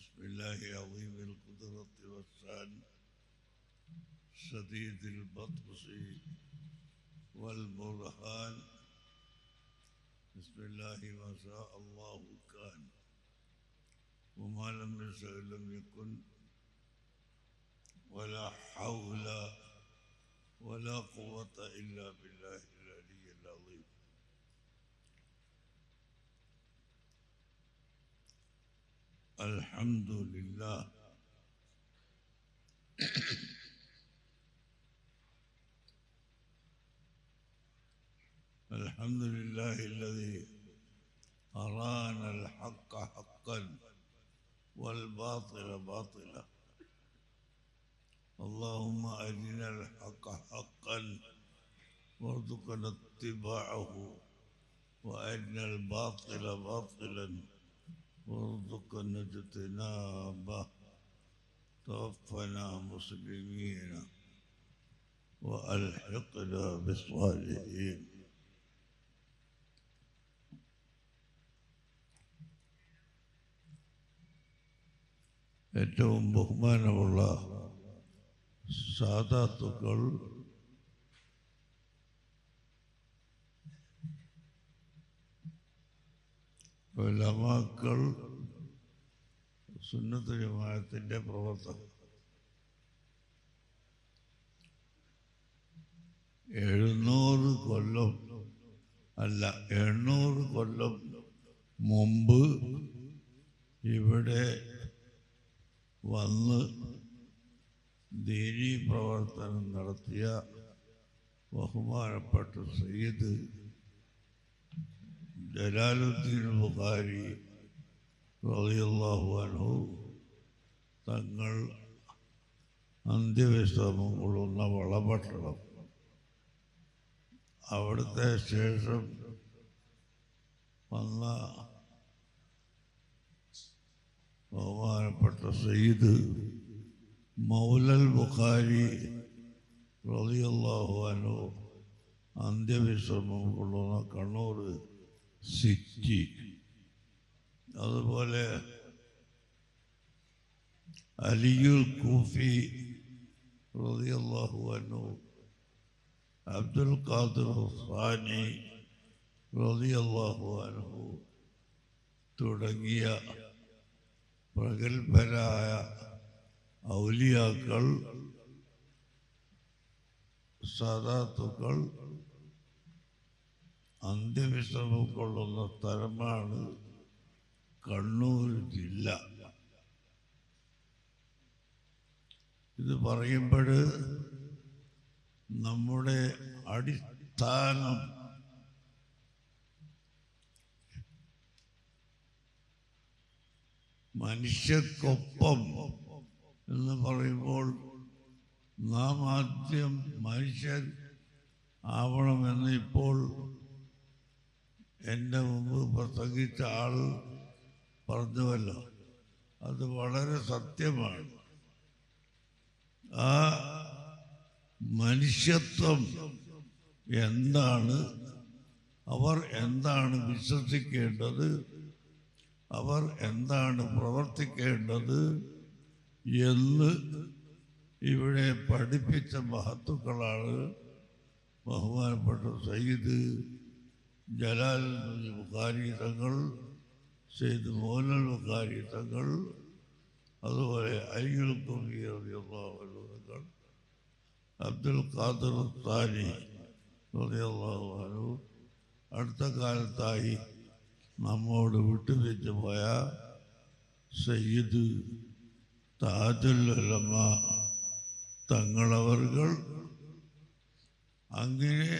بسم الله عظيم القدرة والشان شديد البطش والبرهان بسم الله ما شاء الله كان وما لم يشأ لم يكن ولا حول ولا قوة إلا بالله العلي العظيم. الحمد لله الحمد لله الذي أرانا الحق حقا والباطل باطلا. اللهم أرنا الحق حقا وارزقنا اتباعه وأرنا الباطل باطلا وارزقنا اجتنابه. توفنا مسلمين وألحقنا بالصالحين. ഏറ്റവും ബഹുമാനമുള്ള സാദാത്തുക്കൾ, ഉലമാക്കൾ, സുന്നത്ത് ജമാഅത്തിന്റെ പ്രവർത്തകർ, 700 കൊല്ലം അല്ല 800 കൊല്ലം മുമ്പ് ഇവിടെ വന്ന് ദീനീ പ്രവർത്തനം നടത്തിയ ബഹുമാനപ്പെട്ട സയ്യിദ് ജലാലുദ്ദീൻ ബുഖാരി റളിയല്ലാഹു അൻഹു തങ്ങൾ അന്ത്യവിശ്രമം കൊള്ളുന്ന വളപട്ടണം, അവിടുത്തെ ശേഷം വന്ന ബഹുമാനപ്പെട്ട സയ്യിദ് മൗലൽ ബുഖാരി റളിയല്ലാഹു അൻഹു അന്ത്യവിശ്രമം കൊള്ളുന്ന കണ്ണൂർ സിറ്റി, അതുപോലെ അലിയുൽ കൂഫി റളിയല്ലാഹു അൻഹു, അബ്ദുൽ ഖാദിർ സാനി റളിയല്ലാഹു അൻഹു തുടങ്ങിയ പ്രഗത്ഭരായ ഔലിയാക്കൾ, സാദാത്തുക്കൾ അന്ത്യവിശ്രമം കൊള്ളുന്ന സ്ഥലമാണ് കണ്ണൂർ ജില്ല. ഇത് പറയുമ്പോൾ നമ്മുടെ അടിസ്ഥാനം മനുഷ്യർക്കൊപ്പം എന്ന് പറയുമ്പോൾ നാം ആദ്യം മനുഷ്യൻ ആവണമെന്ന് ഇപ്പോൾ എൻ്റെ മുമ്പ് പ്രസംഗിച്ച ആൾ പറഞ്ഞുവല്ലോ, അത് വളരെ സത്യമാണ്. ആ മനുഷ്യത്വം എന്താണ്, അവർ എന്താണ് വിശ്വസിക്കേണ്ടത്, അവർ എന്താണ് പ്രവർത്തിക്കേണ്ടത് എന്ന് ഇവിടെ പഠിപ്പിച്ച മഹത്തുക്കളാണ് ബഹുമാനപ്പെട്ട സയ്യിദ് ജലാലുദ്ദീൻ ബുഖാരി തങ്ങൾ, സയ്യിദ് മൗലൽ ബുഖാരി തങ്ങൾ, അതുപോലെ അലിയുൽ കൂഫി റളിയല്ലാഹു അൻഹു തങ്ങൾ, അബ്ദുൽ ഖാദിർ സാനി റളിയല്ലാഹു അൻഹു, അടുത്ത കാലത്തായി നമ്മോട് വിട്ടുവെച്ച് പോയ സയ്യിദ് താജുൽ ഉലമ തങ്ങളവർകൾ, അങ്ങനെ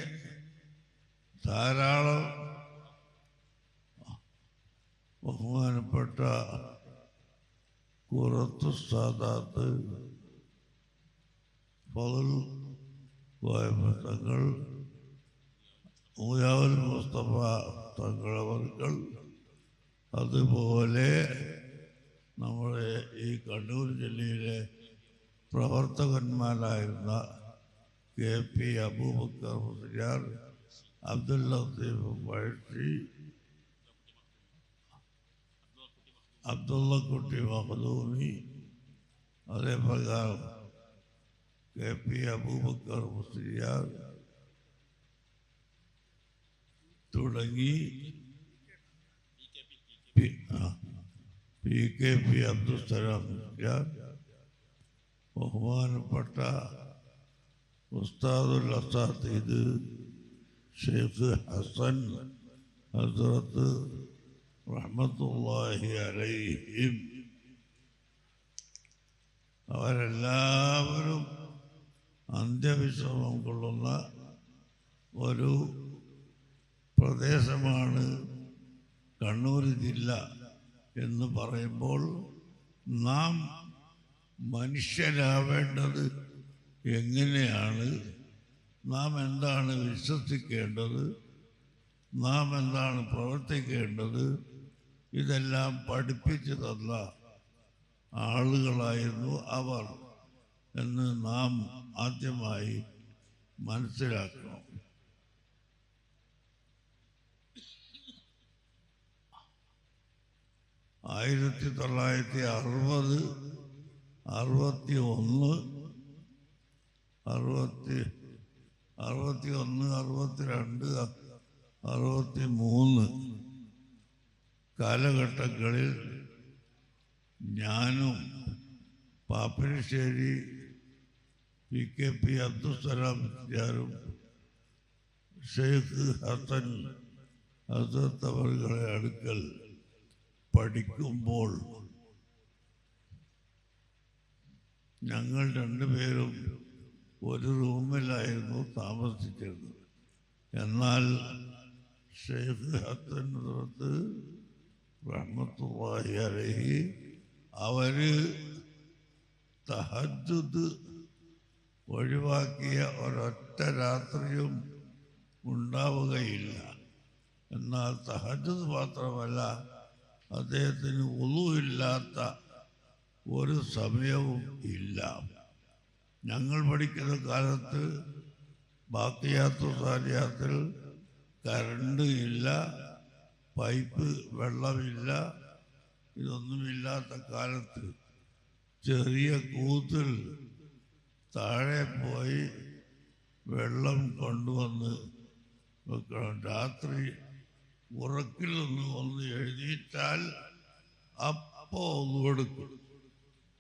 ധാരാളം ബഹുമാനപ്പെട്ട ഖുറത്തു സാദാത്ത് ഫളൽ തങ്ങൾ, മുയാവുൽ മുസ്തഫ തങ്ങളവർകൾ, അതുപോലെ നമ്മുടെ ഈ കണ്ണൂർ ജില്ലയിലെ പ്രവർത്തകന്മാരായിരുന്ന കെ പി അബൂബക്കർ മുസ്ലിയാർ, അബ്ദുൽ ലത്തീഫ് പഴശ്ശി, അബ്ദുള്ള കുട്ടി മഖ്ദൂമി, അതേപ്രകാരം KP അബൂബക്കർ മുസ്ലിയാർ തുടങ്ങി PKP അബ്ദുസ്സലാം മുസ്ലിയാർ, ബഹുമാനപ്പെട്ട ഉസ്താദുൽ അസാത്തീദ് ഷെയ്ഖ് ഹസൻ ഹസ്രത്ത് റഹ്മത്തുള്ളാഹി അലൈഹിം, അവരെല്ലാവരും അന്ത്യവിശ്രമം കൊള്ളുന്ന ഒരു പ്രദേശമാണ് കണ്ണൂർ ജില്ല എന്ന് പറയുമ്പോൾ നാം മനുഷ്യരാവേണ്ടത് എങ്ങനെയാണ്, നാം എന്താണ് വിശ്വസിക്കേണ്ടത്, നാം എന്താണ് പ്രവർത്തിക്കേണ്ടത്, ഇതെല്ലാം പഠിപ്പിച്ചു തന്ന ആളുകളായിരുന്നു അവർ എന്ന് നാം ആദ്യമായി മനസ്സിലാക്കണം. ആയിരത്തി 1960, 61, 62, 63 കാലഘട്ടങ്ങളിൽ ഞാനും പാപ്പിനിശ്ശേരി PKP അബ്ദുസ്സലാം മുസ്ലിയാരും ഷെയ്ഖ് ഹസൻ ഹസ്രത്ത് അവരുടെ അടുക്കൽ പഠിക്കുമ്പോൾ ഞങ്ങൾ രണ്ടുപേരും ഒരു റൂമിലായിരുന്നു താമസിച്ചിരുന്നത്. എന്നാൽ ഷെയ്ഖ് ഹസൻ ഹസ്രത്ത് റഹ്മത്തുള്ളാഹി അലൈഹി അവര് തഹജ്ജുദ് ഒഴിവാക്കിയ ഒരൊറ്റ രാത്രിയും ഉണ്ടാവുകയില്ല. എന്നാൽ തഹജ്ജുദ് മാത്രമല്ല, അദ്ദേഹത്തിന് വുളു ഇല്ലാത്ത ഒരു സമയവും ഇല്ല. ഞങ്ങൾ പഠിക്കുന്ന കാലത്ത് ബാക്കിയാത്തു സാലിയാത്തിൽ കറണ്ട് ഇല്ല, പൈപ്പ് വെള്ളമില്ല, ഇതൊന്നുമില്ലാത്ത കാലത്ത് ചെറിയ കൂത്തിൽ താഴെ പോയി വെള്ളം കൊണ്ടുവന്ന് വെക്കണം. രാത്രി ഉറക്കിൽ നിന്ന് വന്ന് എഴുന്നേറ്റാൽ അപ്പോൾ ഒതുവെടുക്കും.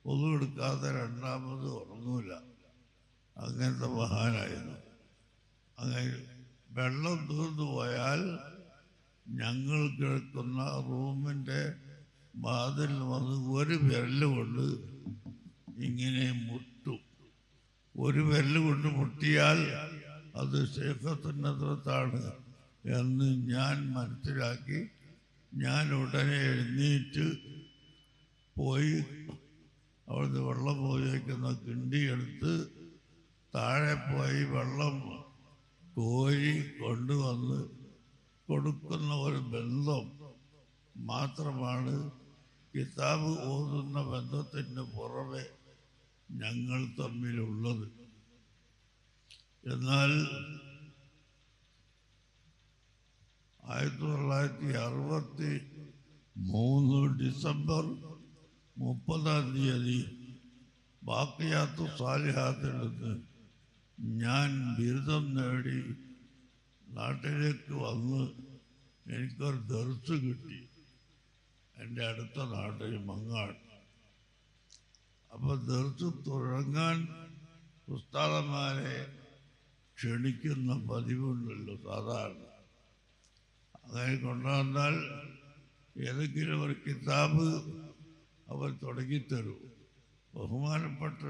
ഒതുവെടുക്കാതെ രണ്ടാമത് ഉറങ്ങൂല. അങ്ങനത്തെ മഹാനായിരുന്നു. അങ്ങനെ വെള്ളം തീർന്നു പോയാൽ ഞങ്ങൾ കിടക്കുന്ന റൂമിൻ്റെ വാതിൽ വന്ന് ഒരു വിരൽ കൊണ്ട് ഇങ്ങനെ മുട്ടും. ഒരു വിരൽ കൊണ്ട് മുട്ടിയാൽ അത് ശേഖത്തുന്നതാണ് എന്ന് ഞാൻ മനസ്സിലാക്കി. ഞാൻ ഉടനെ എഴുന്നേറ്റ് പോയി അവിടുന്ന് വെള്ളം ഉപയോഗിക്കുന്ന കിണ്ടി എടുത്ത് താഴെ പോയി വെള്ളം കോരി കൊണ്ടുവന്ന് കൊടുക്കുന്ന ഒരു ബന്ധം മാത്രമാണ് കിതാബ് ഓതുന്ന ബന്ധത്തിന് പുറമെ ഞങ്ങൾ തമ്മിലുള്ളത്. എന്നാൽ 1963 ഡിസംബർ 30 ബാക്കിയാത്തു സാലിഹാത്തിൽ നിന്ന് ഞാൻ ബിരുദം നേടി നാട്ടിലേക്ക് വന്ന് എനിക്കൊരു ദർസ് കിട്ടി. എൻ്റെ അടുത്ത നാട്ടിൽ മങ്ങാട്. അപ്പോൾ ദർസ് തുടങ്ങാൻ ഉസ്താദന്മാരെ ക്ഷണിക്കുന്ന പതിവുണ്ടല്ലോ സാധാരണ. അങ്ങനെ കൊണ്ടുവന്നാൽ ഏതെങ്കിലും ഒരു കിതാബ് അവർ തുടങ്ങിത്തരും. ബഹുമാനപ്പെട്ട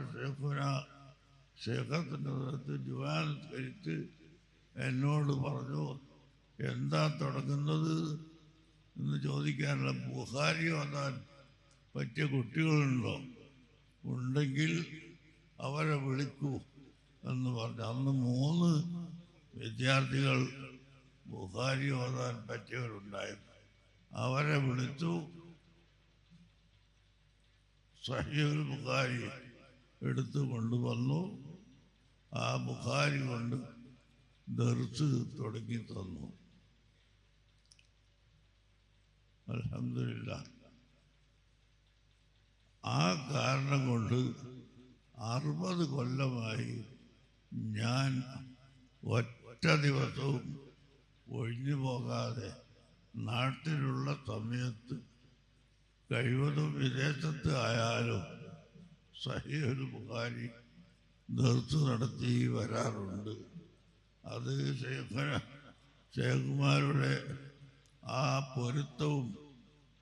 ഷേഖത്തിൻ്റെ ജുവാനസ്കരിച്ച് എന്നോട് പറഞ്ഞു, എന്താ തുടങ്ങുന്നത് എന്ന് ചോദിക്കാനുള്ള. ബുഖാരി ഓതാൻ പറ്റിയ കുട്ടികളുണ്ടോ? ഉണ്ടെങ്കിൽ അവരെ വിളിക്കൂ എന്ന് പറഞ്ഞു. അന്ന് 3 വിദ്യാർത്ഥികൾ ബുഖാരി ഓതാൻ പറ്റിയവരുണ്ടായിരുന്നു. അവരെ വിളിച്ചു. സഹീഹുൽ ബുഖാരി എടുത്തു കൊണ്ടുവന്നു. ആ ബുഖാരി കൊണ്ട് ദർസ് തുടങ്ങി തന്നു. അൽഹംദുലില്ലാഹ്. ആ കാരണം കൊണ്ട് 60 കൊല്ലമായി ഞാൻ ഒറ്റ ദിവസവും ഒഴിഞ്ഞു പോകാതെ നാട്ടിലുള്ള സമയത്ത് കഴിവതും വിദേശത്ത് ആയാലും സഹീഹുൽ ബുഖാരി ദർസ് നടത്തി വരാറുണ്ട്. അത് ശേഖുമാരുടെ ആ പൊരുത്തവും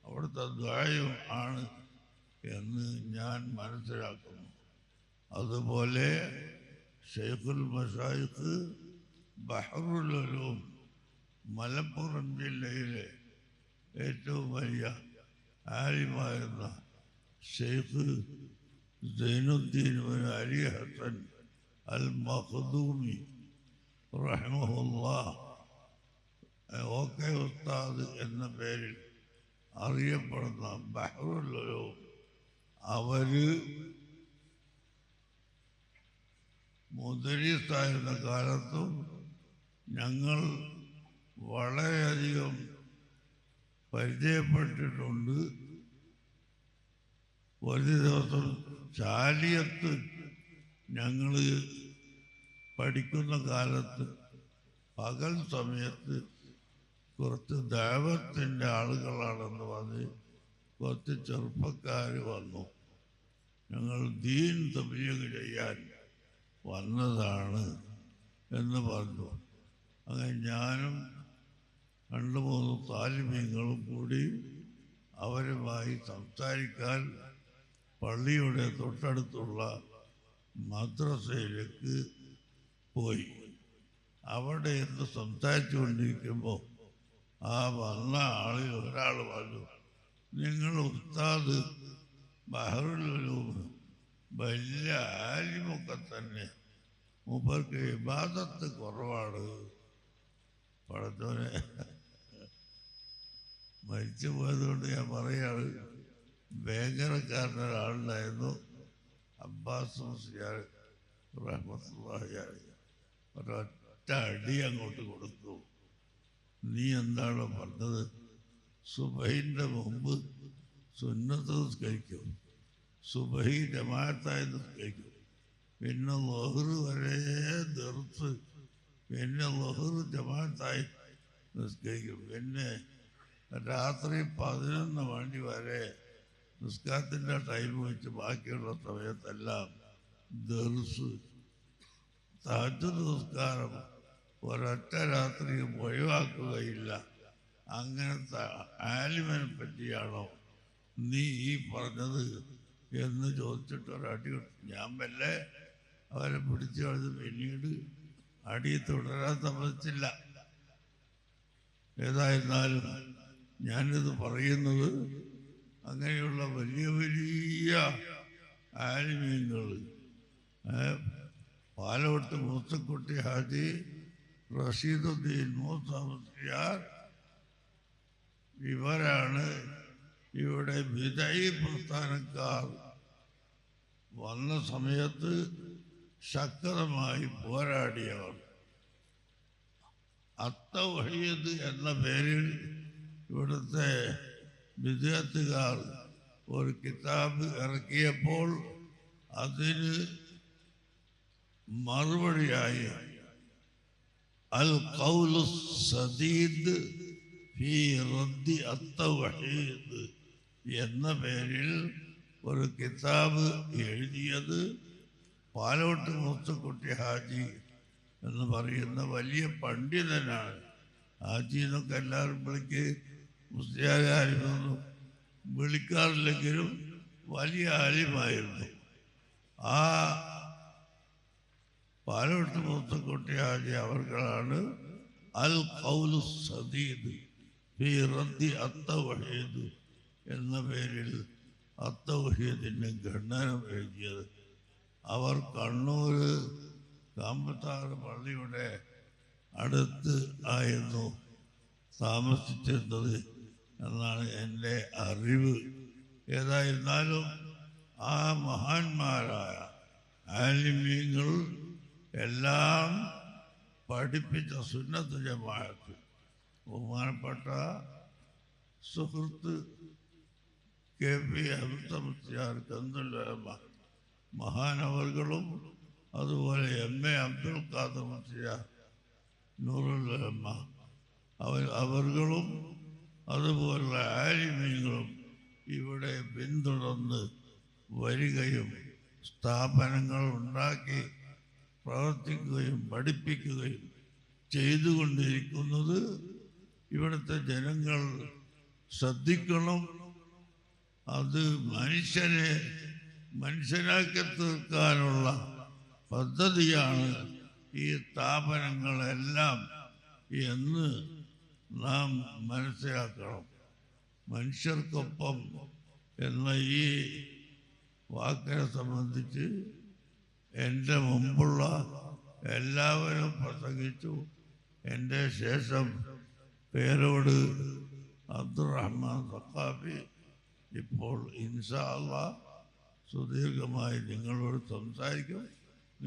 അവിടുത്തെ ദ്വായും ആണ് എന്ന് ഞാൻ മനസ്സിലാക്കുന്നു. അതുപോലെ ഷെയ്ഖുൽ മശായിഖ് ബഹറുൽ ഉലൂം മലപ്പുറം ജില്ലയിലെ ഏറ്റവും വലിയ ആലിമായിരുന്ന ഷെയ്ഖ് സൈനുദ്ദീൻ ബിൻ അലി ഹസൻ അൽ മഖ്ദൂമി റഹിമഹുല്ലാഹ് ഓക്കെ ഉസ്താദ് എന്ന പേരിൽ അറിയപ്പെടുന്ന ബഹറുൽ ഉലൂം അവര് മുദരിസായിരുന്ന കാലത്തും ഞങ്ങൾ വളരെയധികം പരിചയപ്പെട്ടിട്ടുണ്ട്. ഒരു ദിവസം ചാലിയത്ത് ഞങ്ങൾ പഠിക്കുന്ന കാലത്ത് പകൽ സമയത്ത് കുറച്ച് ദഅവത്തിൻ്റെ ആളുകളാണെന്ന് പറഞ്ഞ് കുറച്ച് ചെറുപ്പക്കാർ വന്നു. ഞങ്ങൾ ദീൻ തബ്ലീഗ് ചെയ്യാൻ വന്നതാണ് എന്ന് പറഞ്ഞു. അങ്ങനെ ഞാനും 2-3 താലിമീങ്ങളും കൂടി അവരുമായി സംസാരിക്കാൻ പള്ളിയുടെ തൊട്ടടുത്തുള്ള മദ്രസയിലേക്ക് പോയി. അവിടെ നിന്ന് സംസാരിച്ചു കൊണ്ടിരിക്കുമ്പോൾ ആ വന്ന ആളിൽ ഒരാൾ പറഞ്ഞു, നിങ്ങൾ ഉസ്താദ് ബഹറുൽ ഉലൂം വലിയ ആലിമൊക്കെ തന്നെ, മൂപ്പർക്ക് ഇബാദത്ത് കുറവാണ്. പടച്ചോനെ, മരിച്ചു പോയതുകൊണ്ട് ഞാൻ പറയാണ്, ഭയങ്കരക്കാരനൊരാളുണ്ടായിരുന്നു അബ്ബാസ് മുസ്ലിയാർ റഹ്മത്തുള്ളാഹി അലൈഹി. ഒരൊറ്റ അടി അങ്ങോട്ട് കൊടുത്തു. നീ എന്താണോ പറഞ്ഞത്? സുബഹിൻ്റെ മുമ്പ് സുന്നത്ത് നിസ്കരിക്കും, സുബഹി ജമാഅത്തായി നിസ്കരിക്കും, പിന്നെ ളുഹ്ർ വരെ ദർസ്, പിന്നെ ളുഹ്ർ ജമാഅത്തായി നിസ്കരിക്കും, പിന്നെ രാത്രി 11 മണി വരെ നിസ്കാരത്തിൻ്റെ ടൈം വെച്ച് ബാക്കിയുള്ള സമയത്തെല്ലാം ദർസ്. തഹജ്ജുദ് നിസ്കാരം ഒരൊറ്റ രാത്രിയും ഒഴിവാക്കുകയില്ല. അങ്ങനത്തെ ആലിമിനെ പറ്റിയാണോ നീ ഈ പറഞ്ഞത് എന്ന് ചോദിച്ചിട്ട് ഒരടി. ഞാൻ മെല്ലെ അവരെ പിടിച്ചു കളഞ്ഞ് പിന്നീട് അടി തുടരാൻ സമ്മതിച്ചില്ല. ഏതായിരുന്നാലും ഞാനിത് പറയുന്നത് അങ്ങനെയുള്ള വലിയ വലിയ ആലിമീങ്ങൾ, പാലോട്ട് മൂസക്കുട്ടി ഹാജി, റഷീദുദ്ദീൻ മൂസ മുസ്ലിയാർ, ഇവരാണ് ഇവിടെ ബിദഈ പ്രസ്ഥാനക്കാർ വന്ന സമയത്ത് ശക്തമായി പോരാടിയവർ. അത്തൗഹീദ് എന്ന പേരിൽ ഇവിടുത്തെ വിദ്യാർത്ഥികാർ ഒരു കിതാബ് ഇറക്കിയപ്പോൾ അതിന് മറുപടിയായി അൽ ഖൗലു സദീദ് ഫീ റദ്ദി അത്തൗഹീദ് എന്ന പേരിൽ ഒരു കിതാബ് എഴുതിയത് പാലോട്ട് മൂസക്കുട്ടി ഹാജി എന്ന് പറയുന്ന വലിയ പണ്ഡിതനാണ്. ഹാജി എന്നൊക്കെ എല്ലാവരും മുസ്ലിയാരൊന്നും വിളിക്കാറില്ലെങ്കിലും വലിയ ആലിമായിരുന്നു. ആ പാലോട്ട് മൂസക്കുട്ടി ഹാജി അവർക്കാണ് അൽ ഖൗലു സദീദ് ഫീ റദ്ദി അത്തൗഹീദ് എന്ന പേരിൽ അത്തൗഹീദിൻ്റെ ഖണ്ഡനം എഴുതിയത്. അവർ കണ്ണൂർ കാമ്പത്താറ് പള്ളിയുടെ അടുത്ത് ആയിരുന്നു താമസിച്ചിരുന്നത് എന്നാണ് എൻ്റെ അറിവ്. ഏതായിരുന്നാലും ആ മഹാന്മാരായ ആലിമീങ്ങൾ എല്ലാം പഠിപ്പിച്ച സുന്നത്ത് ജമാഅത്ത് ബഹുമാനപ്പെട്ട സുഹൃത്ത് KP അബ്ദുൽ കന്ദുലമ മഹാനവറുകളും അതുപോലെ MA അബ്ദുൽ ഖാദർ മുസ്ലിയാർ നൂറുലമ അവർകളും അതുപോലുള്ള ആലിമീങ്ങളും ഇവിടെ പിന്തുടർന്ന് വരികയും സ്ഥാപനങ്ങൾ ഉണ്ടാക്കി പ്രവർത്തിക്കുകയും പഠിപ്പിക്കുകയും ചെയ്തുകൊണ്ടിരിക്കുന്നത് ഇവിടുത്തെ ജനങ്ങൾ ശ്രദ്ധിക്കണം. അത് മനുഷ്യനാക്കി തീർക്കാനുള്ള പദ്ധതിയാണ് ഈ സ്ഥാപനങ്ങളെല്ലാം എന്ന് നാം മനസ്സിലാക്കണം. മനുഷ്യർക്കൊപ്പം എന്ന ഈ വാക്കിനെ സംബന്ധിച്ച് എൻ്റെ മുമ്പുള്ള എല്ലാവരും പ്രസംഗിച്ചു. എൻ്റെ ശേഷം പേരോട് അബ്ദുറഹ്മാൻ സഖാഫി ഇപ്പോൾ ഇൻഷാ അല്ലാഹ് സുദീർഘമായി നിങ്ങളോട് സംസാരിക്കും.